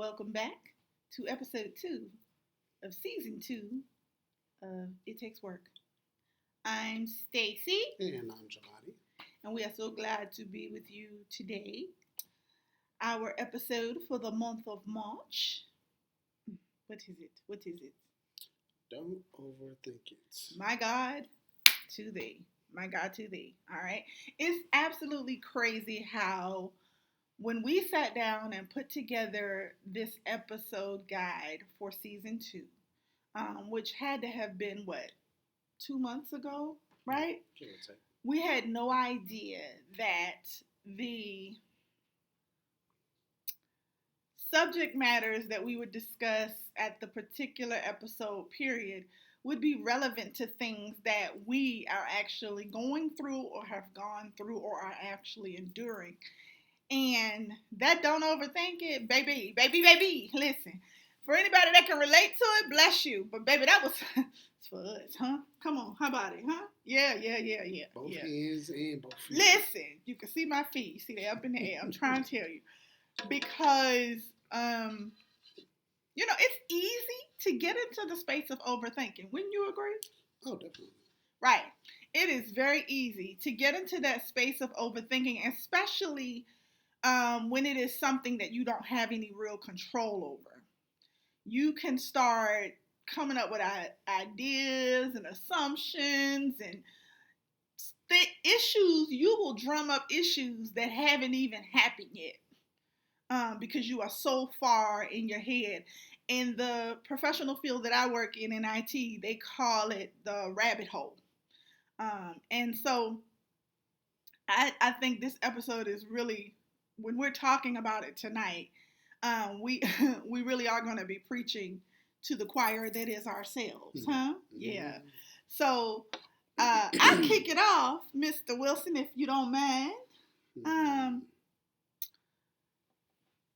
welcome back to episode 2 of season 2 of It Takes Work. I'm Stacy, And I'm Jelani. and we are so glad to be with you today. Our episode for the month of March. What is it? What is it? Don't overthink it. My God, to thee. My God, to thee. All right. It's absolutely crazy how when we sat down and put together this episode guide for season 2, which had to have been, 2 months ago, right? We had no idea that the subject matters that we would discuss at the particular episode period would be relevant to things that we are actually going through or have gone through or are actually enduring. And that don't overthink it, baby. Listen, for anybody that can relate to it, bless you. But baby, that was it's for us, huh? Come on, how about it, huh? Yeah. Both hands and both feet. Listen, you can see my feet. You see they up in the air. I'm trying to tell you. Because it's easy to get into the space of overthinking. Wouldn't you agree? Oh, definitely. Right. It is very easy to get into that space of overthinking, especially when it is something that you don't have any real control over. You can start coming up with ideas and assumptions and issues. You will drum up issues that haven't even happened yet because you are so far in your head. In the professional field that I work in IT, they call it the rabbit hole. And so I think this episode is really, when we're talking about it tonight, we really are going to be preaching to the choir that is ourselves, huh? Yeah. So I'll kick it off, Mr. Wilson, if you don't mind.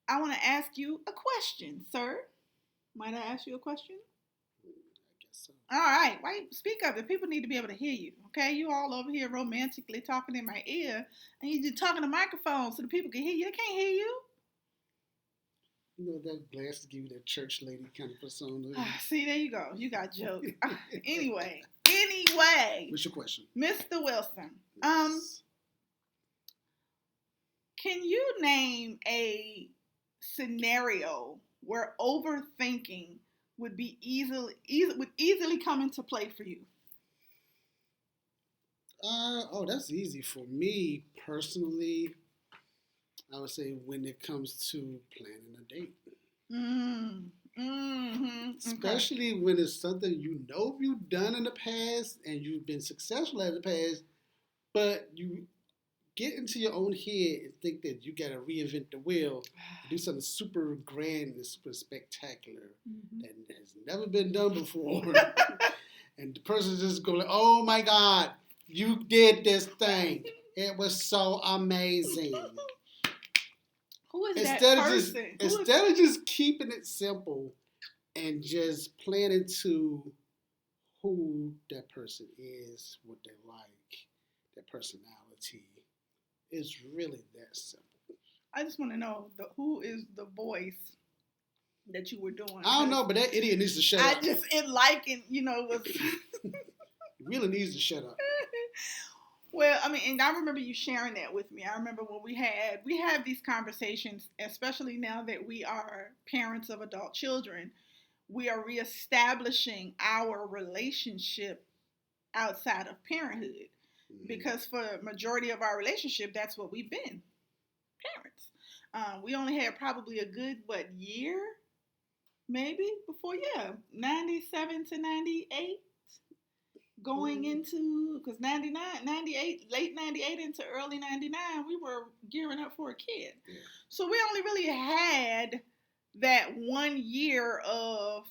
I want to ask you a question, sir. Might I ask you a question? I guess so. All right. Wait, speak up. The people need to be able to hear you, okay? You all over here romantically talking in my ear, and you just talking to microphone so the people can hear you. They can't hear you. You know, that glass give you that church lady kind of persona. See, there you go. You got jokes. Anyway. What's your question? Mr. Wilson, Yes. can you name a scenario where overthinking would easily come into play for you? That's easy for me personally. I would say when it comes to planning a date. Especially when it's something you've done in the past and you've been successful at in the past, but you get into your own head and think that you got to reinvent the wheel, do something super grand and super spectacular that has never been done before. And the person just go like, oh my God, you did this thing. It was so amazing. Who is that person? Instead of just keeping it simple and just planning to who that person is, what they like, their personality, it's really that simple. I just want to know who is the voice that you were doing. I don't know, but that idiot needs to shut up. Was. He really needs to shut up. Well, I mean, and I remember you sharing that with me. I remember when we have these conversations, especially now that we are parents of adult children, we are reestablishing our relationship outside of parenthood. Because for the majority of our relationship, that's what we've been, parents. We only had probably a good, year, maybe, before, 97 to 98. Going into, because 99, 98, late 98 into early 99, we were gearing up for a kid. Yeah. So we only really had that 1 year of,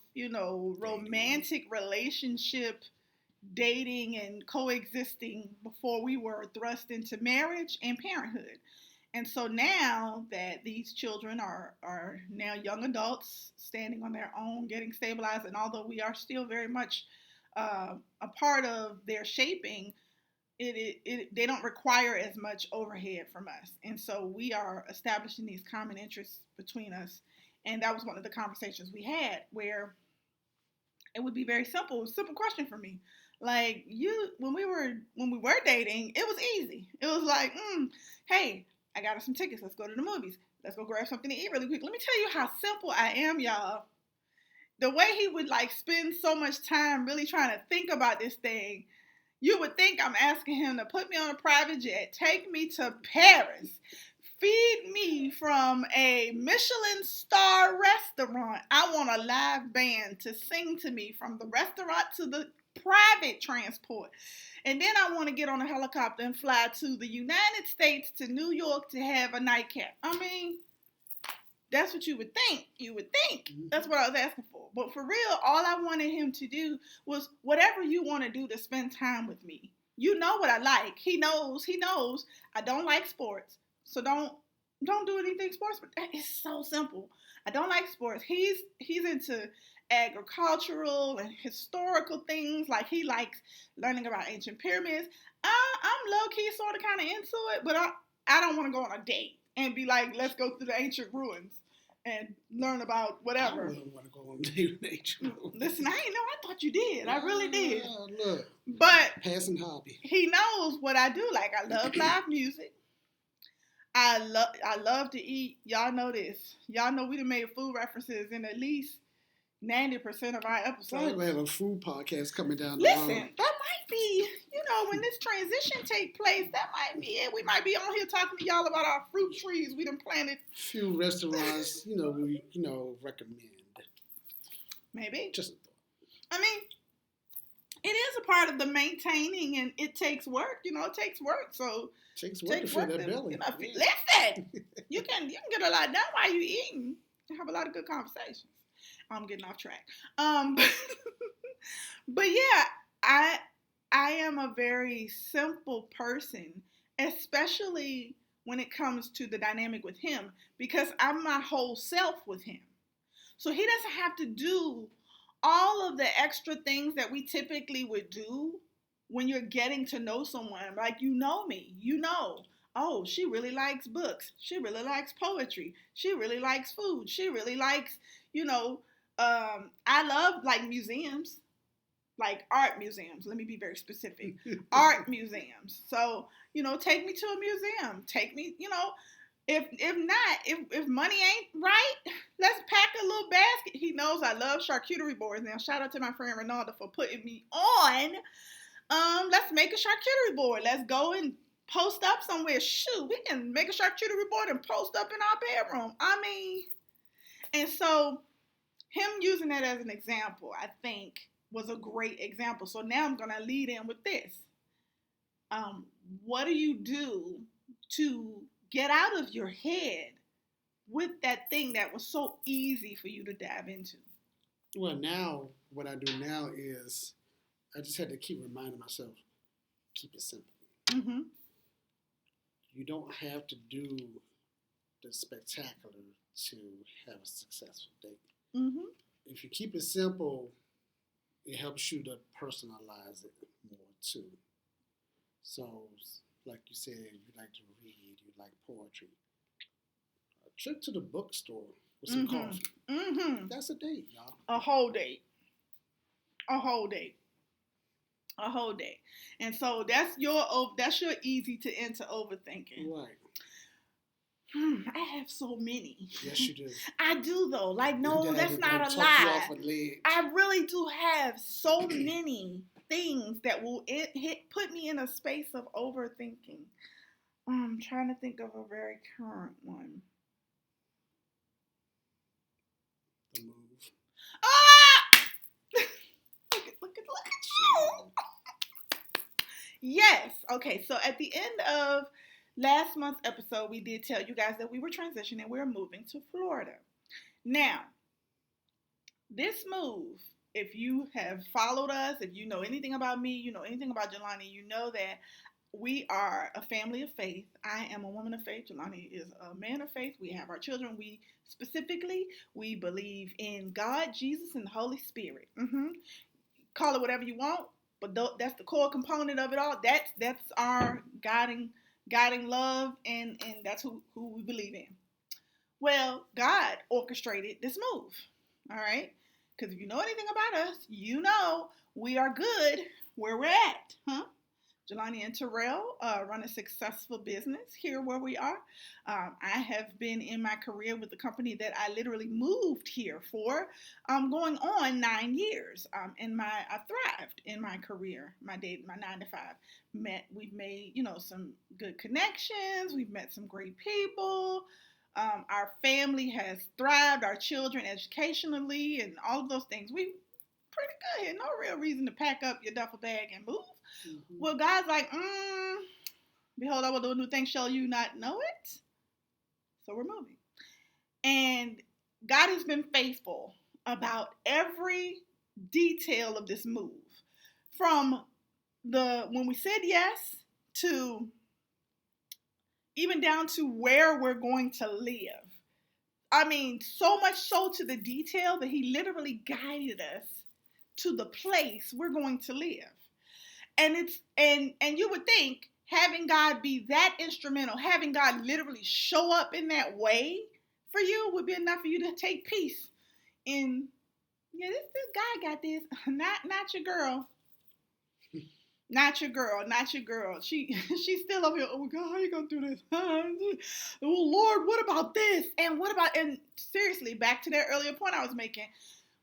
romantic relationship, dating and coexisting before we were thrust into marriage and parenthood. And so now that these children are now young adults, standing on their own, getting stabilized, and although we are still very much a part of their shaping, they don't require as much overhead from us. And so we are establishing these common interests between us. And that was one of the conversations we had where it would be very simple, simple question for me. Like you, when we were dating, it was easy. It was like, hey, I got us some tickets. Let's go to the movies. Let's go grab something to eat really quick. Let me tell you how simple I am, y'all. The way he would like spend so much time really trying to think about this thing, you would think I'm asking him to put me on a private jet, take me to Paris, feed me from a Michelin star restaurant. I want a live band to sing to me from the restaurant to the private transport. And then I want to get on a helicopter and fly to the United States, to New York, to have a nightcap. I mean, that's what you would think. You would think. That's what I was asking for. But for real, all I wanted him to do was whatever you want to do to spend time with me. You know what I like. He knows I don't like sports. So don't do anything sports. But it's so simple. I don't like sports. He's into agricultural and historical things. Like he likes learning about ancient pyramids. I'm low key sort of kind of into it, but I don't want to go on a date and be like, let's go through the ancient ruins and learn about whatever. I wouldn't want to go on a date with ancient ruins. Listen, I ain't know. I thought you did. I really did. Look, but passing hobby. He knows what I do. Like I love live music. I love to eat. Y'all know this. Y'all know we done made food references in at least 90% of our episodes. Probably gonna have a food podcast coming down the Listen, line. that might be, when this transition take place, that might be it. We might be on here talking to y'all about our fruit trees we done planted. Few restaurants, we recommend. Maybe. Just a thought. I mean, it is a part of the maintaining, and it takes work. It takes work. So it takes work to fill that belly. Listen, you can get a lot done while you eating. You have a lot of good conversations. I'm getting off track. But yeah, I am a very simple person, especially when it comes to the dynamic with him, because I'm my whole self with him. So he doesn't have to do all of the extra things that we typically would do when you're getting to know someone. Like, me, oh, she really likes books. She really likes poetry. She really likes food. She really likes, I love like museums, like art museums. Let me be very specific. Art museums. So, take me to a museum. Take me, if money ain't right, let's pack a little basket. He knows I love charcuterie boards. Now, shout out to my friend Ronaldo for putting me on. Let's make a charcuterie board. Let's go and post up somewhere. Shoot, we can make a charcuterie board and post up in our bedroom. I mean, and so him using that as an example, I think, was a great example. So now I'm going to lead in with this. What do you do to get out of your head with that thing that was so easy for you to dive into? Well, now, what I do now is I just had to keep reminding myself, keep it simple. Mm-hmm. You don't have to do the spectacular to have a successful date. Mm-hmm. If you keep it simple, it helps you to personalize it more too. So, like you said, you like to read, you like poetry. A trip to the bookstore with some coffee. Mm-hmm. That's a date, y'all. A whole date. A whole date. A whole day. And so that's your easy to enter overthinking. Right. I have so many. Yes, you do. I do though. Like, no, that's not a lie. I really do have so many things that will put me in a space of overthinking. I'm trying to think of a very current one. The move. Ah! Look at you. Yes. Okay. So at the end of last month's episode, we did tell you guys that we were transitioning. We were moving to Florida. Now, this move, if you have followed us, if you know anything about me, you know anything about Jelani, you know that we are a family of faith. I am a woman of faith. Jelani is a man of faith. We have our children. We believe in God, Jesus, and the Holy Spirit. Mm-hmm. Call it whatever you want, but that's the core component of it all. That's our guiding love, and that's who we believe in. Well, God orchestrated this move. All right? Because if you know anything about us, you know we are good where we're at. Huh? Jelani and Terrell run a successful business here where we are. I have been in my career with the company that I literally moved here for, going on 9 years. I thrived in my career, my 9 to 5. We've made some good connections. We've met some great people. Our family has thrived. Our children educationally and all of those things. We pretty good here. No real reason to pack up your duffel bag and move. Mm-hmm. Well, God's like, behold, I will do a new thing. Shall you not know it? So we're moving. And God has been faithful about every detail of this move. From when we said yes to even down to where we're going to live. I mean, so much so to the detail that he literally guided us to the place we're going to live. And you would think having God be that instrumental, having God literally show up in that way for you would be enough for you to take peace in, this guy got this. Not your girl. Not your girl. She's still over here. Oh God, how you gonna do this? Oh Lord, what about this? And seriously, back to that earlier point I was making.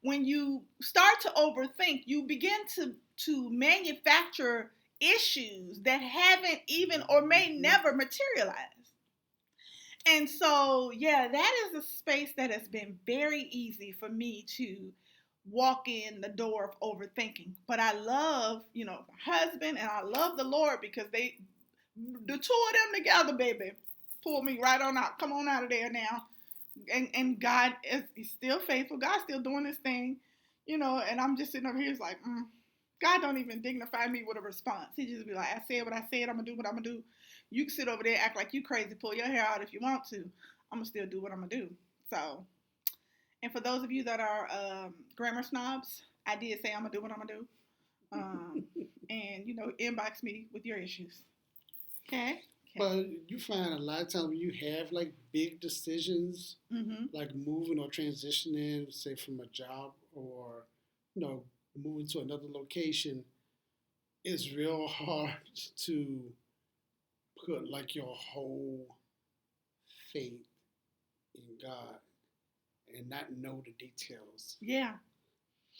When you start to overthink, you begin to manufacture issues that haven't even or may never materialize. And so, that is a space that has been very easy for me to walk in the door of overthinking. But I love, my husband and I love the Lord because the two of them together, baby, pulled me right on out. Come on out of there now. And God is still faithful. God's still doing this thing, and I'm just sitting over here. It's like, God don't even dignify me with a response. He just be like, I said what I said. I'm going to do what I'm going to do. You can sit over there, act like you crazy, pull your hair out if you want to. I'm going to still do what I'm going to do. So, and for those of you that are grammar snobs, I did say I'm going to do what I'm going to do. And, inbox me with your issues. Okay? But you find a lot of times when you have like big decisions, like moving or transitioning, say from a job or, moving to another location, it's real hard to put like your whole faith in God and not know the details. Yeah.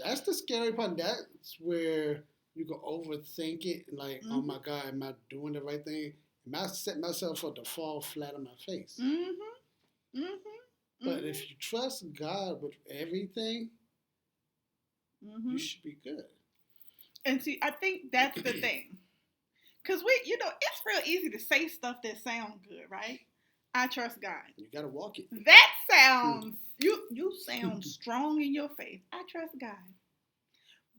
That's the scary part. That's where you can overthink it. Like, oh my God, am I doing the right thing? Am I set myself up to fall flat on my face? But if you trust God with everything, you should be good. And see, I think that's the thing. Because it's real easy to say stuff that sounds good, right? I trust God. You got to walk it. That sounds, you sound strong in your faith. I trust God.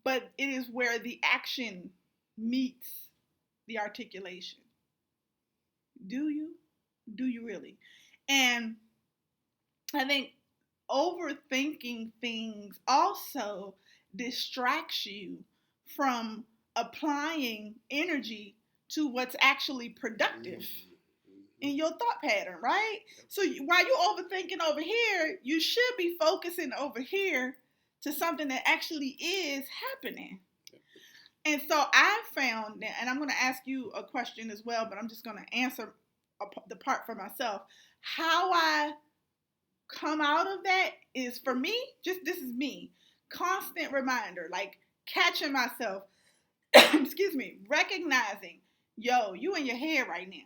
But it is where the action meets the articulation. Do you? Do you really? And I think overthinking things also distracts you from applying energy to what's actually productive in your thought pattern, right? So while you're overthinking over here, you should be focusing over here to something that actually is happening. And so I found that, and I'm going to ask you a question as well, but I'm just going to answer the part for myself. How I come out of that is, for me, this is me, constant reminder, like catching myself, excuse me, recognizing, you in your head right now.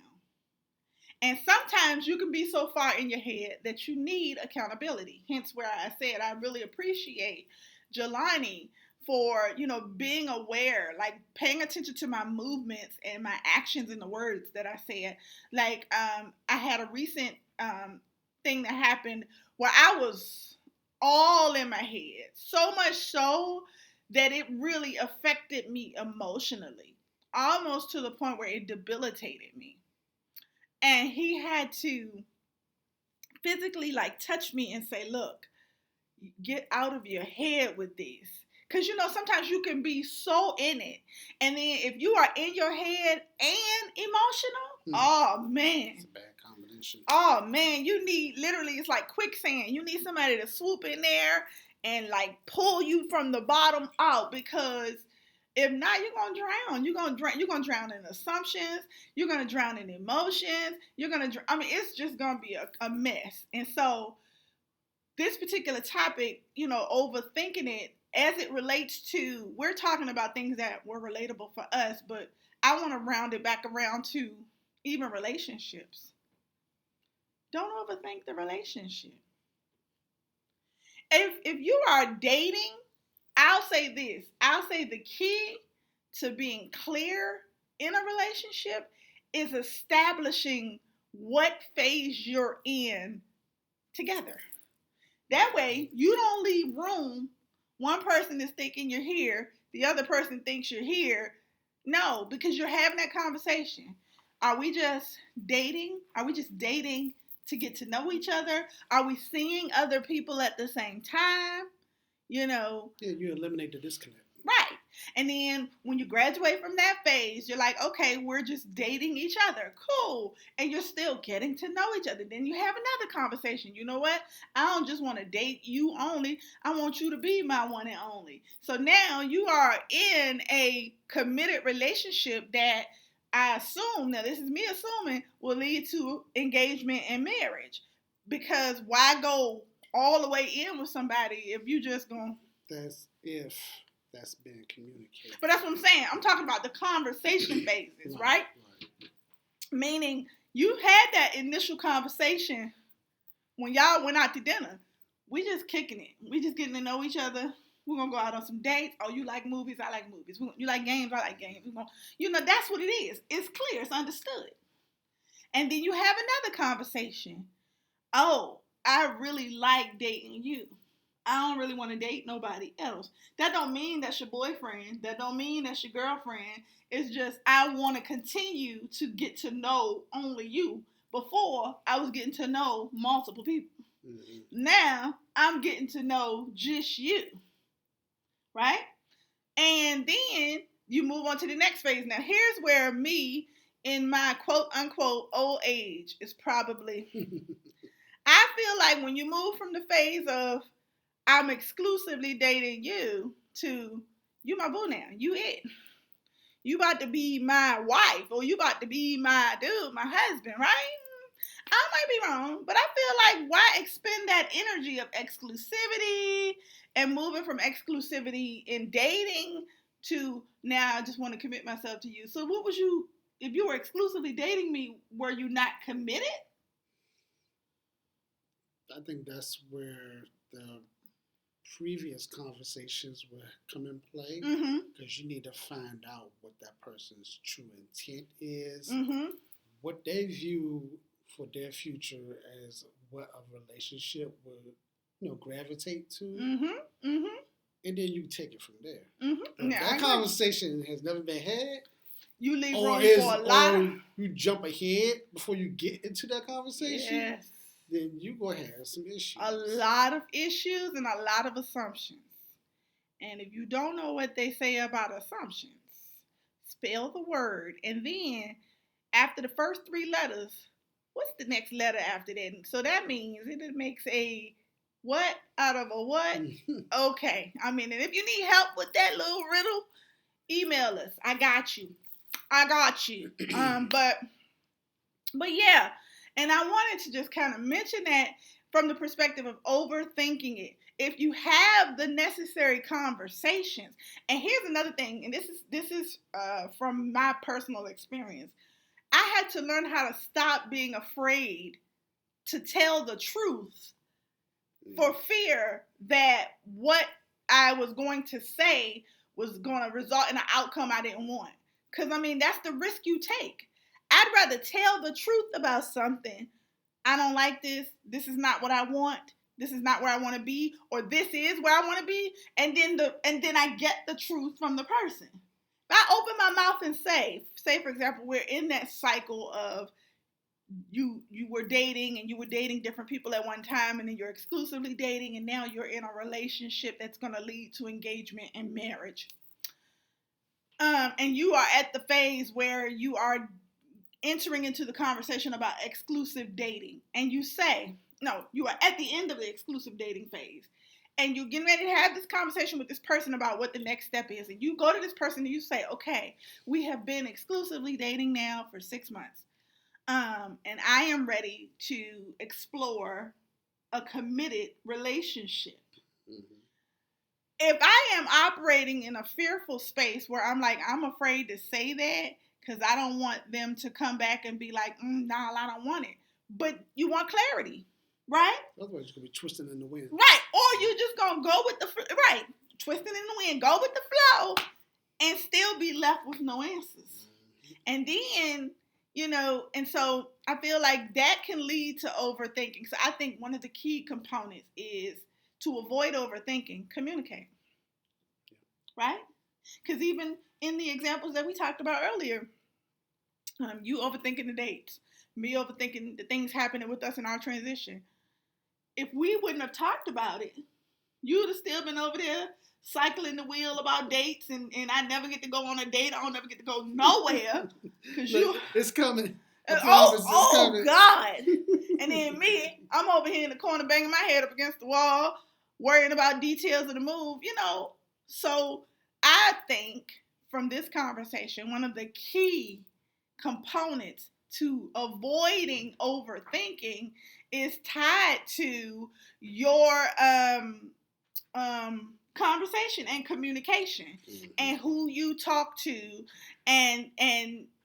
And sometimes you can be so far in your head that you need accountability. Hence where I said I really appreciate Jelani for, being aware, like paying attention to my movements and my actions and the words that I said. Like, I had a recent thing that happened where I was all in my head. So much so that it really affected me emotionally. Almost to the point where it debilitated me. And he had to physically touch me and say, look, get out of your head with this. Because, sometimes you can be so in it. And then if you are in your head and emotional, oh, man. It's a bad combination. attention. Oh man, you need literally, it's like quicksand. You need somebody to swoop in there and like pull you from the bottom out, because if not, you're gonna drown. You're gonna drown. You're gonna drown in assumptions. You're gonna drown in emotions. You're gonna. I mean, it's just gonna be a mess. And so, this particular topic, overthinking it as it relates to, we're talking about things that were relatable for us, but I want to round it back around to even relationships. Don't overthink the relationship. If you are dating, I'll say this. I'll say the key to being clear in a relationship is establishing what phase you're in together. That way, you don't leave room. One person is thinking you're here, the other person thinks you're here. No, because you're having that conversation. Are we just dating? Are we just dating to get to know each other? Are we seeing other people at the same time? Yeah, you eliminate the disconnect. Right. And then when you graduate from that phase, you're like, okay, we're just dating each other. Cool. And you're still getting to know each other. Then you have another conversation. You know what? I don't just want to date you only. I want you to be my one and only. So now you are in a committed relationship that I assume, now this is me assuming, will lead to engagement and marriage. Because why go all the way in with somebody if you just going to... That's if that's being communicated. But that's what I'm saying. I'm talking about the conversation phases, right? Meaning you had that initial conversation when y'all went out to dinner. We just kicking it. We just getting to know each other. We're going to go out on some dates. Oh, you like movies? I like movies. You like games? I like games. That's what it is. It's clear. It's understood. And then you have another conversation. Oh, I really like dating you. I don't really want to date nobody else. That don't mean that's your boyfriend. That don't mean that's your girlfriend. It's just I want to continue to get to know only you. Before, I was getting to know multiple people. Mm-hmm. Now, I'm getting to know just you. Right? And then you move on to the next phase. Now, here's where me, in my quote-unquote old age, is probably... I feel like when you move from the phase of I'm exclusively dating you to you my boo now. You it. You about to be my wife, or you about to be my dude, my husband, right? I might be wrong, but I feel like why expend that energy of exclusivity and moving from exclusivity in dating to now I just want to commit myself to you. So what was you, if you were exclusively dating me, were you not committed? I think that's where the previous conversations will come in play, because you need to find out what that person's true intent is, what they view for their future as what a relationship will, gravitate to, and then you take it from there. If that conversation has never been had, you leave room for a lot. Or you jump ahead before you get into that conversation. Yes. Then you're going to have some issues. A lot of issues and a lot of assumptions. And if you don't know what they say about assumptions, spell the word. And then, after the first 3 letters, what's the next letter after that? So that means it makes a what out of a what? Okay. I mean, and if you need help with that little riddle, email us. I got you. But yeah. And I wanted to just kind of mention that from the perspective of overthinking it. If you have the necessary conversations, and here's another thing, and this is from my personal experience. I had to learn how to stop being afraid to tell the truth for fear that what I was going to say was going to result in an outcome I didn't want. Because, I mean, that's the risk you take. I'd rather tell the truth about something. I don't like this. This is not what I want. This is not where I want to be. Or this is where I want to be. And then I get the truth from the person. If I open my mouth and say for example, we're in that cycle of you were dating and you were dating different people at one time, and then you're exclusively dating, and now you're in a relationship that's going to lead to engagement and marriage. And you are at the phase where you are entering into the conversation about exclusive dating, and you say, no, you are at the end of the exclusive dating phase, and you're getting ready to have this conversation with this person about what the next step is, and you go to this person and you say, okay, we have been exclusively dating now for 6 months, and I am ready to explore a committed relationship. Mm-hmm. If I am operating in a fearful space where I'm afraid to say that because I don't want them to come back and be like, no, I don't want it. But you want clarity, right? Otherwise, you're going to be twisting in the wind. Right. Or you're just going to go with the, right, twisting in the wind, go with the flow, and still be left with no answers. And then, and so I feel like that can lead to overthinking. So I think one of the key components is to avoid overthinking, communicate. Right? Because even in the examples that we talked about earlier, you overthinking the dates, me overthinking the things happening with us in our transition. If we wouldn't have talked about it, you'd have still been over there cycling the wheel about dates, and I never get to go on a date. I don't never get to go nowhere. It's coming. It's coming. God. And then me, I'm over here in the corner banging my head up against the wall, worrying about details of the move, So I think from this conversation, one of the key components to avoiding overthinking is tied to your conversation and communication, mm-hmm. and who you talk to, and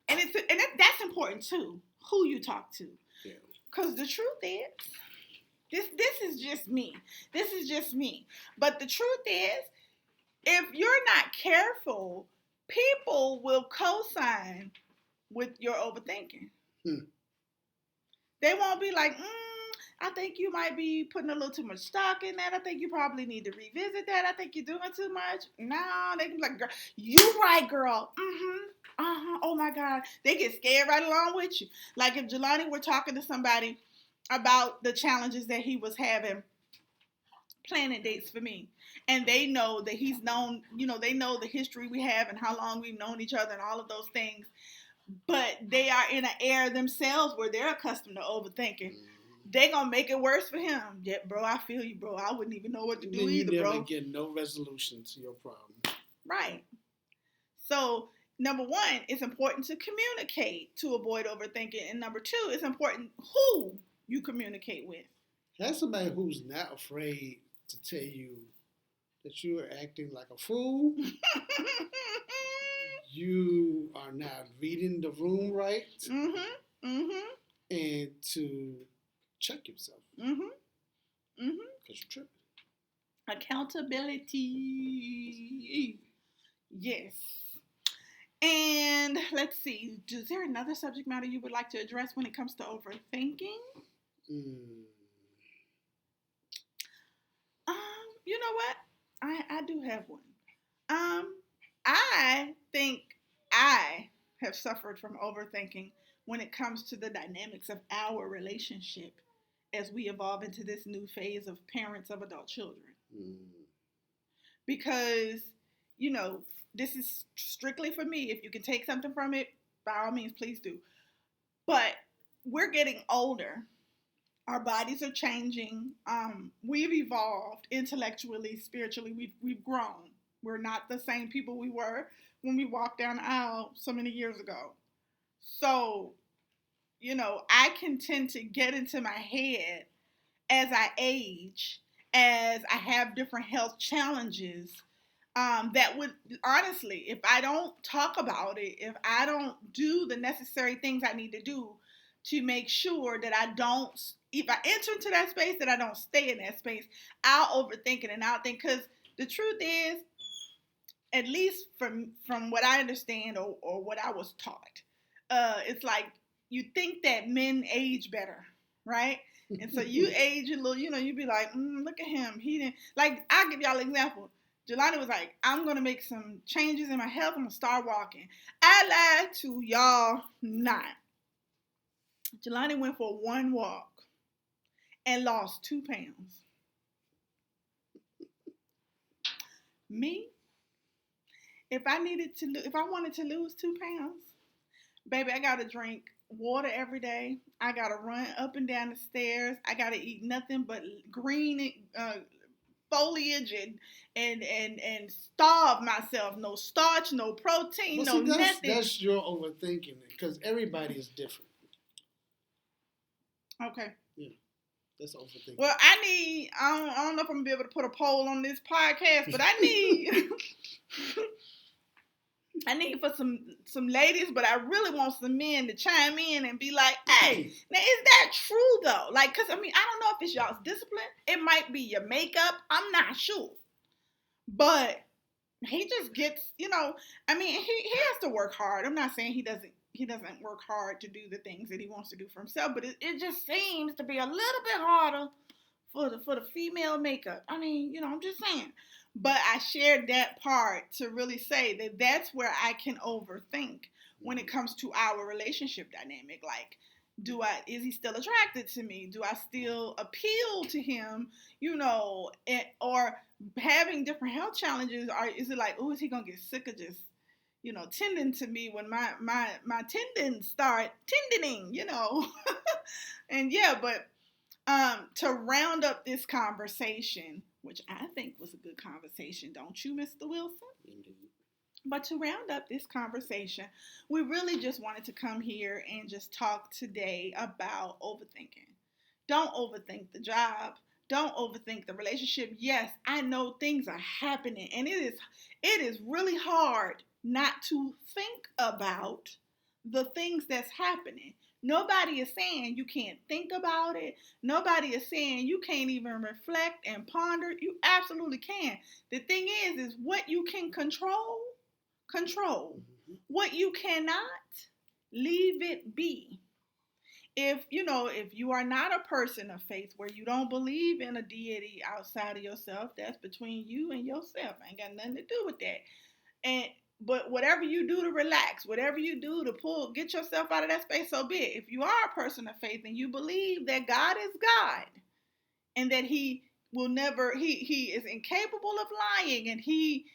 that's important too. Who you talk to, because the truth is, this is just me. This is just me. But the truth is, if you're not careful, people will co-sign with your overthinking. They won't be like, I think you might be putting a little too much stock in that. I think you probably need to revisit that. I think you're doing too much. No, they can be like, girl, you right, girl. Oh my God. They get scared right along with you. Like if Jelani were talking to somebody about the challenges that he was having planning dates for me, and they know that he's known, they know the history we have and how long we've known each other and all of those things, but they are in an era themselves where they're accustomed to overthinking. They're going to make it worse for him. Yeah, bro, I feel you, bro. I wouldn't even know what to do either, bro. You never get no resolution to your problem. Right. So, number one, it's important to communicate to avoid overthinking. And number two, it's important who you communicate with. Have somebody who's not afraid to tell you that you are acting like a fool. You are not reading the room right. And to check yourself. Because you're tripping. Accountability. Yes. And let's see. Is there another subject matter you would like to address when it comes to overthinking? You know what? I do have one. I think I have suffered from overthinking when it comes to the dynamics of our relationship as we evolve into this new phase of parents of adult children. Because, this is strictly for me. If you can take something from it, by all means, please do. But we're getting older. Our bodies are changing. We've evolved intellectually, spiritually. We've grown. We're not the same people we were when we walked down the aisle so many years ago. So, I can tend to get into my head as I age, as I have different health challenges, that would, honestly, if I don't talk about it, if I don't do the necessary things I need to do to make sure that if I enter into that space, that I don't stay in that space, I'll overthink it, and I'll think, because the truth is, at least from what I understand or what I was taught, it's like you think that men age better, right? And so you age a little, you'd be like, look at him. He didn't, like, I'll give y'all an example. Jelani was like, I'm going to make some changes in my health. I'm going to start walking. I lied to y'all not. Jelani went for one walk and lost 2 pounds. Me? If I wanted to lose 2 pounds, baby, I got to drink water every day. I gotta run up and down the stairs. I gotta eat nothing but green foliage and starve myself. No starch, no protein, Well, no see, nothing. that's your overthinking it because everybody is different. Okay. Yeah, that's overthinking. Well, I don't know if I'm gonna be able to put a poll on this podcast, but I need I need for some ladies, but I really want some men to chime in and be like, "Hey, now is that true though?" Like, cause I mean, I don't know if it's y'all's discipline. It might be your makeup. I'm not sure, but he just gets, I mean, he has to work hard. I'm not saying he doesn't work hard to do the things that he wants to do for himself, but it just seems to be a little bit harder for the female makeup. I mean, I'm just saying. But I shared that part to really say that that's where I can overthink when it comes to our relationship dynamic. Like, is he still attracted to me? Do I still appeal to him? Or having different health challenges, or is it like, oh, is he gonna get sick of just tending to me when my tendons start tendining? And yeah, but to round up this conversation, which I think was a good conversation, don't you, Mr. Wilson? Indeed. But to round up this conversation, we really just wanted to come here and just talk today about overthinking. Don't overthink the job. Don't overthink the relationship. Yes, I know things are happening, and it is really hard not to think about the things that's happening. Nobody is saying you can't think about it. Nobody is saying you can't even reflect and ponder. You absolutely can. The thing is what you can control. Mm-hmm. What you cannot, leave it be. If you are not a person of faith where you don't believe in a deity outside of yourself, that's between you and yourself. Ain't got nothing to do with that. And but whatever you do to relax, whatever you do to get yourself out of that space, so be it. If you are a person of faith and you believe that God is God and that He will never, He is incapable of lying, and He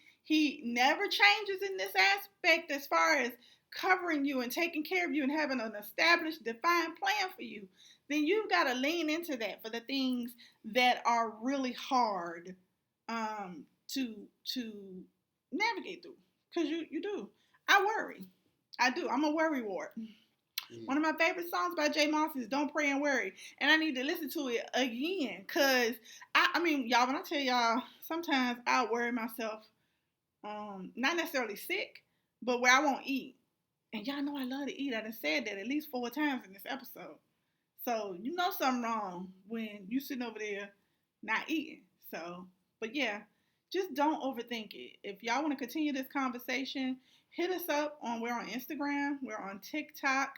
never changes in this aspect as far as covering you and taking care of you and having an established, defined plan for you, then you've got to lean into that for the things that are really hard to navigate through. Because you do. I worry. I do. I'm a worry wart. One of my favorite songs by Jay Moss is "Don't Pray and Worry," and I need to listen to it again because I mean, y'all, when I tell y'all, sometimes I worry myself, not necessarily sick, but where I won't eat. And y'all know I love to eat. I done said that at least 4 times in this episode. So you know something wrong when you sitting over there not eating. So, but yeah, just don't overthink it. If y'all want to continue this conversation, hit us up we're on Instagram, we're on TikTok.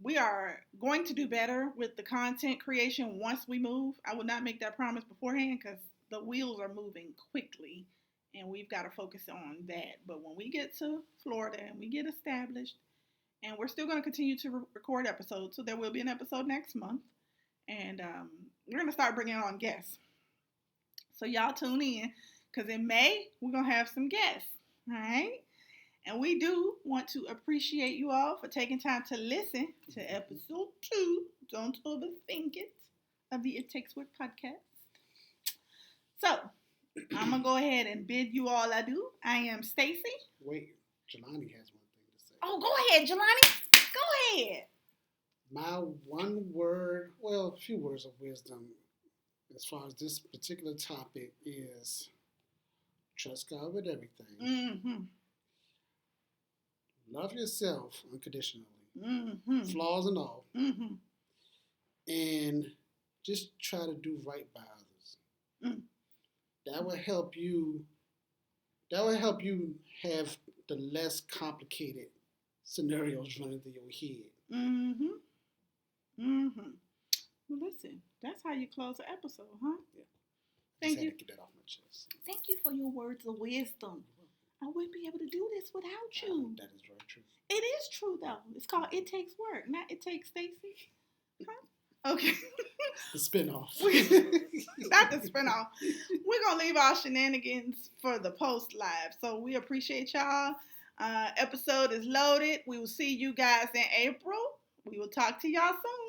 We are going to do better with the content creation once we move. I will not make that promise beforehand because the wheels are moving quickly and we've got to focus on that. But when we get to Florida and we get established, and we're still going to continue to record episodes, so there will be an episode next month, and we're going to start bringing on guests. So y'all tune in because in May we're going to have some guests. All right. And we do want to appreciate you all for taking time to listen to episode 2, Don't Overthink It, of the It Takes Work podcast. So, I'm going to go ahead and bid you all adieu. I am Stacy. Wait, Jelani has one thing to say. Oh, go ahead, Jelani. Go ahead. My one word, well, a few words of wisdom as far as this particular topic is trust God with everything. Mm-hmm. Love yourself unconditionally, flaws and all, and just try to do right by others. That will help you. That will help you have the less complicated scenarios running through your head. Well, listen, that's how you close an episode, huh? Yeah. Thank you. To get that off my chest. Thank you for your words of wisdom. I wouldn't be able to do this without you. That is very true. It is true, though. It's called It Takes Work, not It Takes Stacy. Huh? Okay. The spinoff. Not the spinoff. We're going to leave our shenanigans for the post live. So we appreciate y'all. Episode is loaded. We will see you guys in April. We will talk to y'all soon.